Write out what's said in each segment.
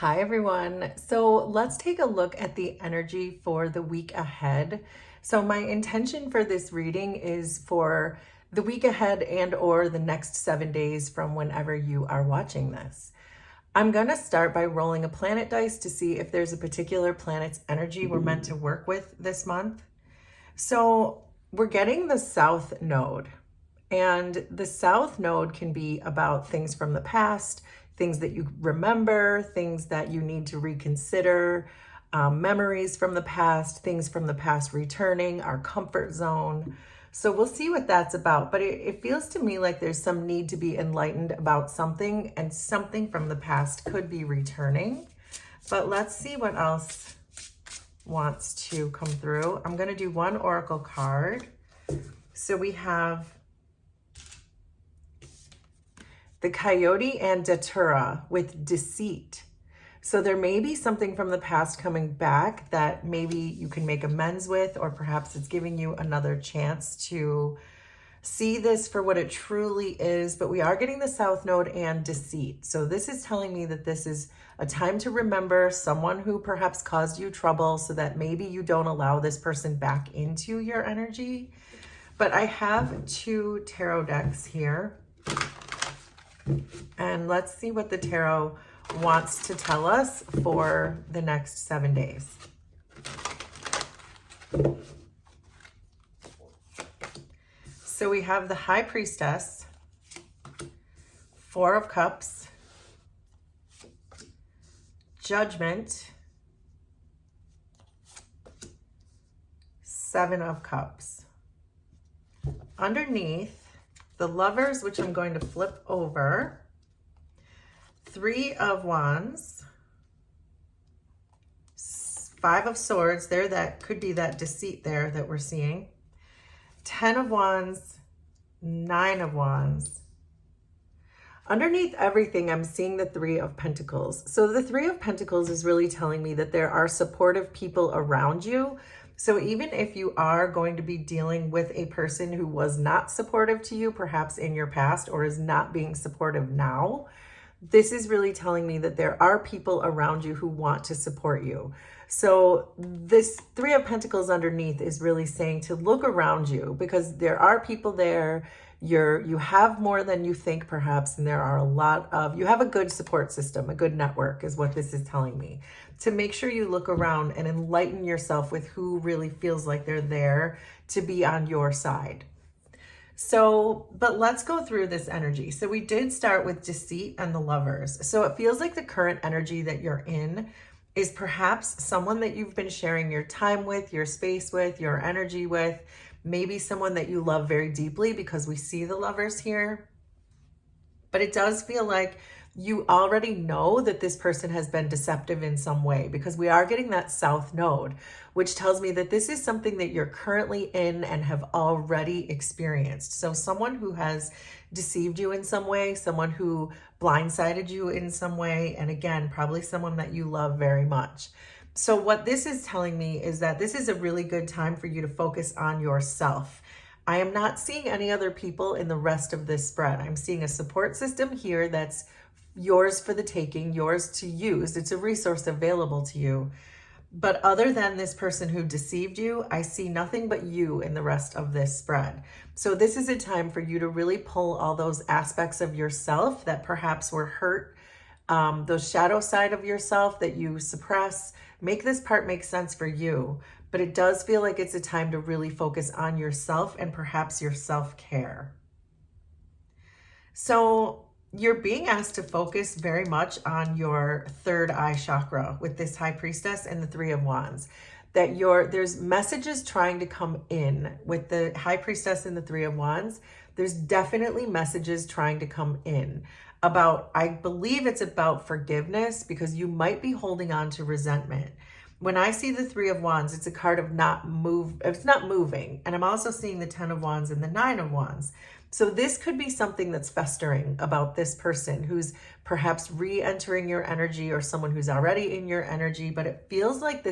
Hi, everyone. So let's take a look at the energy for the week ahead. So my intention for this reading is for the week ahead and or the next 7 days from whenever you are watching this. I'm going to start by rolling a planet dice to see if there's a particular planet's energy we're meant to work with this month. So we're getting the South Node. And the South Node can be about things from the past, things that you remember, things that you need to reconsider, memories from the past, things from the past returning, our comfort zone. So we'll see what that's about. But it feels to me like there's some need to be enlightened about something, and something from the past could be returning. But let's see what else wants to come through. I'm going to do one oracle card. So we have the Coyote and Datura with deceit. So there may be something from the past coming back that maybe you can make amends with, or perhaps it's giving you another chance to see this for what it truly is. But we are getting the South Node and deceit. So this is telling me that this is a time to remember someone who perhaps caused you trouble, so that maybe you don't allow this person back into your energy. But I have two tarot decks here. And let's see what the tarot wants to tell us for the next 7 days. So we have the High Priestess, Four of Cups, Judgment, Seven of Cups. Underneath, the Lovers, which I'm going to flip over, Three of Wands, Five of Swords, there that could be that deceit there that we're seeing, 10 of Wands, 9 of Wands. Underneath everything, I'm seeing the Three of Pentacles. So the Three of Pentacles is really telling me that there are supportive people around you. So even if you are going to be dealing with a person who was not supportive to you, perhaps in your past, or is not being supportive now, this is really telling me that there are people around you who want to support you. So this Three of Pentacles underneath is really saying to look around you, because there are people there. You have more than you think, perhaps, and there are you have a good support system, a good network is what this is telling me. To make sure you look around and enlighten yourself with who really feels like they're there to be on your side. So, but let's go through this energy. So we did start with deceit and the Lovers. So it feels like the current energy that you're in is perhaps someone that you've been sharing your time with, your space with, your energy with, maybe someone that you love very deeply, because we see the Lovers here. But it does feel like you already know that this person has been deceptive in some way, because we are getting that South Node, which tells me that this is something that you're currently in and have already experienced. So someone who has deceived you in some way, someone who blindsided you in some way, and again, probably someone that you love very much. So what this is telling me is that this is a really good time for you to focus on yourself. I am not seeing any other people in the rest of this spread. I'm seeing a support system here that's yours for the taking, yours to use. It's a resource available to you. But other than this person who deceived you, I see nothing but you in the rest of this spread. So this is a time for you to really pull all those aspects of yourself that perhaps were hurt, those shadow side of yourself that you suppress. Make this part make sense for you. But it does feel like it's a time to really focus on yourself and perhaps your self-care. So you're being asked to focus very much on your third eye chakra with this High Priestess and the Three of Wands. That there's messages trying to come in with the High Priestess and the Three of Wands. There's definitely messages trying to come in about, I believe it's about forgiveness, because you might be holding on to resentment. When I see the Three of Wands, it's a card of it's not moving. And I'm also seeing the 10 of Wands and the 9 of Wands. So this could be something that's festering about this person who's perhaps re-entering your energy, or someone who's already in your energy. But it feels like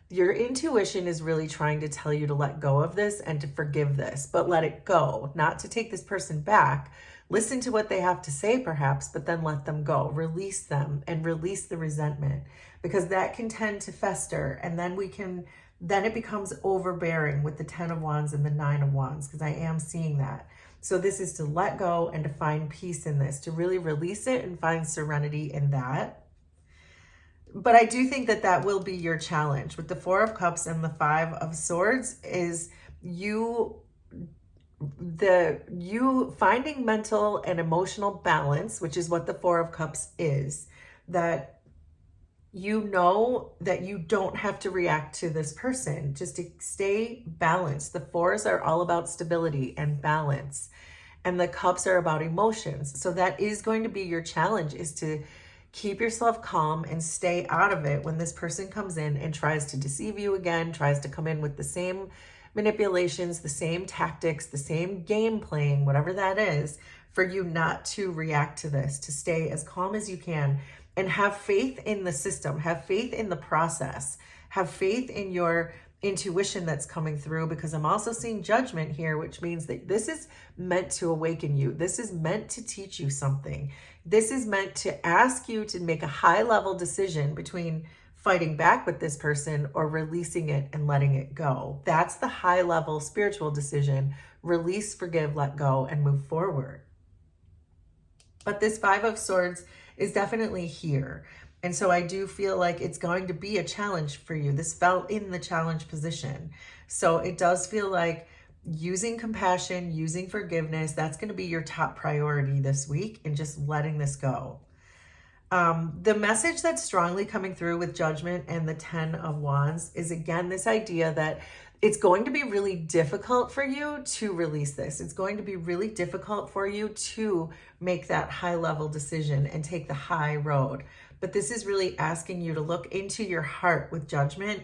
your intuition is really trying to tell you to let go of this and to forgive this, but let it go, not to take this person back. Listen to what they have to say perhaps, but then let them go. Release them and release the resentment, because that can tend to fester, and then it becomes overbearing with the 10 of Wands and the 9 of Wands, because I am seeing that. So this is to let go and to find peace in this, to really release it and find serenity in that. But I do think that that will be your challenge with the 4 of Cups and the 5 of Swords, is you finding mental and emotional balance, which is what the 4 of Cups is, that you know that you don't have to react to this person, just to stay balanced. The 4s are all about stability and balance, and the Cups are about emotions. So that is going to be your challenge, is to keep yourself calm and stay out of it when this person comes in and tries to deceive you again, tries to come in with the same manipulations, the same tactics, the same game playing, whatever that is, for you not to react to this, to stay as calm as you can and have faith in the system, have faith in the process, have faith in your intuition that's coming through, because I'm also seeing Judgment here, which means that this is meant to awaken you. This is meant to teach you something. This is meant to ask you to make a high level decision between fighting back with this person or releasing it and letting it go. That's the high level spiritual decision. Release, forgive, let go, and move forward. But this 5 of Swords is definitely here. And so I do feel like it's going to be a challenge for you. This fell in the challenge position. So it does feel like using compassion, using forgiveness, that's going to be your top priority this week, and just letting this go. The message that's strongly coming through with Judgment and the 10 of Wands is, again, this idea that it's going to be really difficult for you to release this. It's going to be really difficult for you to make that high level decision and take the high road. But this is really asking you to look into your heart with Judgment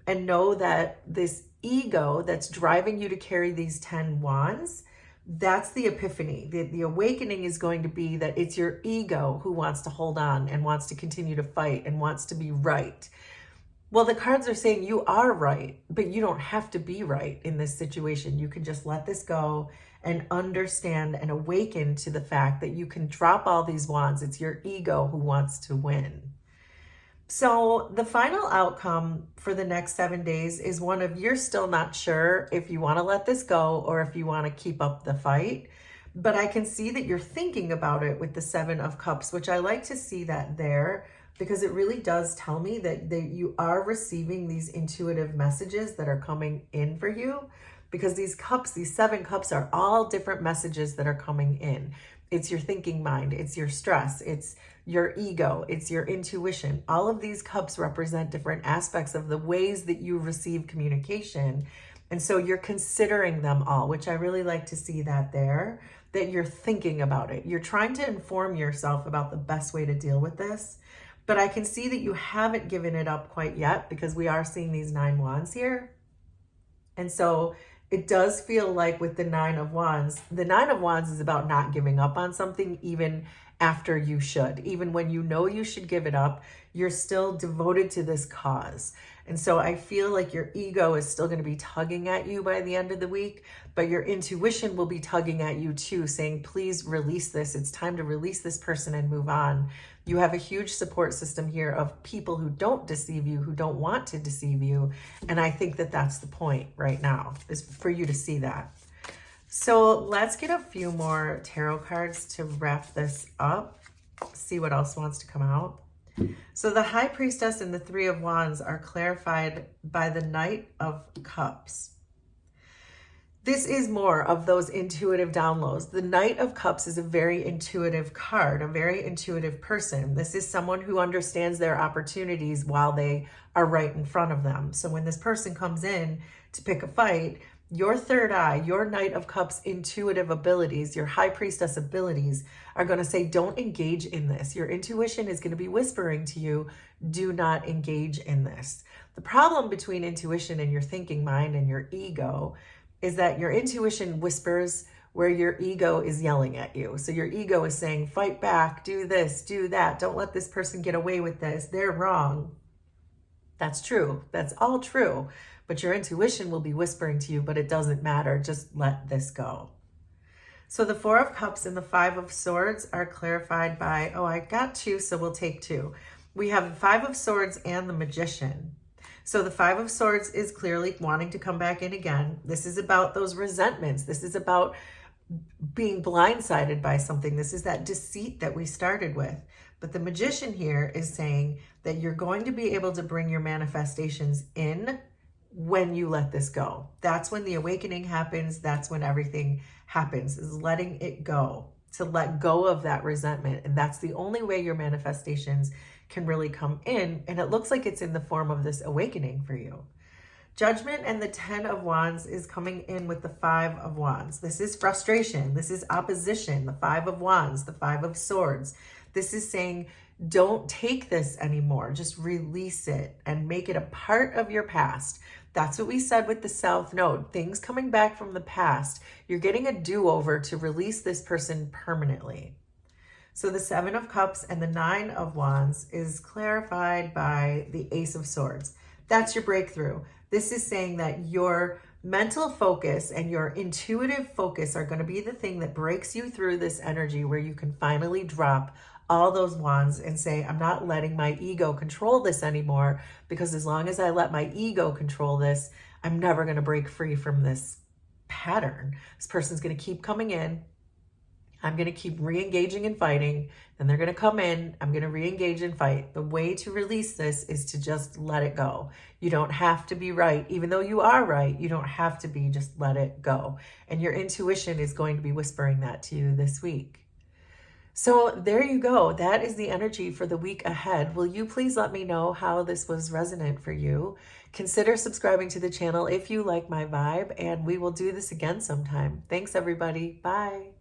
and know that this ego that's driving you to carry these 10 wands, that's the epiphany. The awakening is going to be that it's your ego who wants to hold on and wants to continue to fight and wants to be right. Well, the cards are saying you are right, but you don't have to be right in this situation. You can just let this go and understand and awaken to the fact that you can drop all these wands. It's your ego who wants to win. So the final outcome for the next 7 days is one of, you're still not sure if you want to let this go or if you want to keep up the fight. But I can see that you're thinking about it with the 7 of Cups, which I like to see that there, because it really does tell me that you are receiving these intuitive messages that are coming in for you, because these cups, these 7 cups, are all different messages that are coming in. It's your thinking mind, it's your stress, it's your ego, it's your intuition. All of these cups represent different aspects of the ways that you receive communication. And so you're considering them all, which I really like to see that there, that you're thinking about it. You're trying to inform yourself about the best way to deal with this. But I can see that you haven't given it up quite yet, because we are seeing these 9 wands here. And so it does feel like with the 9 of wands, the 9 of wands is about not giving up on something even after you should. Even when you know you should give it up, you're still devoted to this cause. And so I feel like your ego is still going to be tugging at you by the end of the week, but your intuition will be tugging at you too, saying, please release this. It's time to release this person and move on. You have a huge support system here of people who don't deceive you, who don't want to deceive you. And I think that that's the point right now, is for you to see that. So let's get a few more tarot cards to wrap this up, see what else wants to come out. So the High Priestess and the 3 of Wands are clarified by the Knight of Cups. This is more of those intuitive downloads. The Knight of Cups is a very intuitive card, a very intuitive person. This is someone who understands their opportunities while they are right in front of them. So when this person comes in to pick a fight, your third eye, your Knight of Cups intuitive abilities, your High Priestess abilities are going to say, don't engage in this. Your intuition is going to be whispering to you, do not engage in this. The problem between intuition and your thinking mind and your ego is that your intuition whispers where your ego is yelling at you. So your ego is saying, fight back, do this, do that. Don't let this person get away with this. They're wrong. That's true. That's all true. But your intuition will be whispering to you, but it doesn't matter. Just let this go. So the Four of Cups and the Five of Swords are clarified by, oh, I got two, so we'll take two. We have the Five of Swords and the Magician. So the Five of Swords is clearly wanting to come back in again. This is about those resentments. This is about being blindsided by something. This is that deceit that we started with. But the Magician here is saying that you're going to be able to bring your manifestations in when you let this go. That's when the awakening happens. That's when everything happens, is letting it go, to let go of that resentment. And that's the only way your manifestations can really come in. And it looks like it's in the form of this awakening for you. Judgment and the 10 of Wands is coming in with the 5 of Wands. This is frustration. This is opposition. The 5 of Wands, the 5 of Swords. This is saying, don't take this anymore. Just release it and make it a part of your past. That's what we said with the South Node. Things coming back from the past. You're getting a do-over to release this person permanently. So the 7 of Cups and the 9 of Wands is clarified by the Ace of Swords. That's your breakthrough. This is saying that your mental focus and your intuitive focus are going to be the thing that breaks you through this energy, where you can finally drop all those wands and say, I'm not letting my ego control this anymore, because as long as I let my ego control this, I'm never going to break free from this pattern. This person's going to keep coming in. I'm going to keep re-engaging and fighting. Then they're going to come in. I'm going to re-engage and fight. The way to release this is to just let it go. You don't have to be right. Even though you are right, you don't have to be. Just let it go. And your intuition is going to be whispering that to you this week. So there you go. That is the energy for the week ahead. Will you please let me know how this was resonant for you? Consider subscribing to the channel if you like my vibe, and we will do this again sometime. Thanks, everybody. Bye.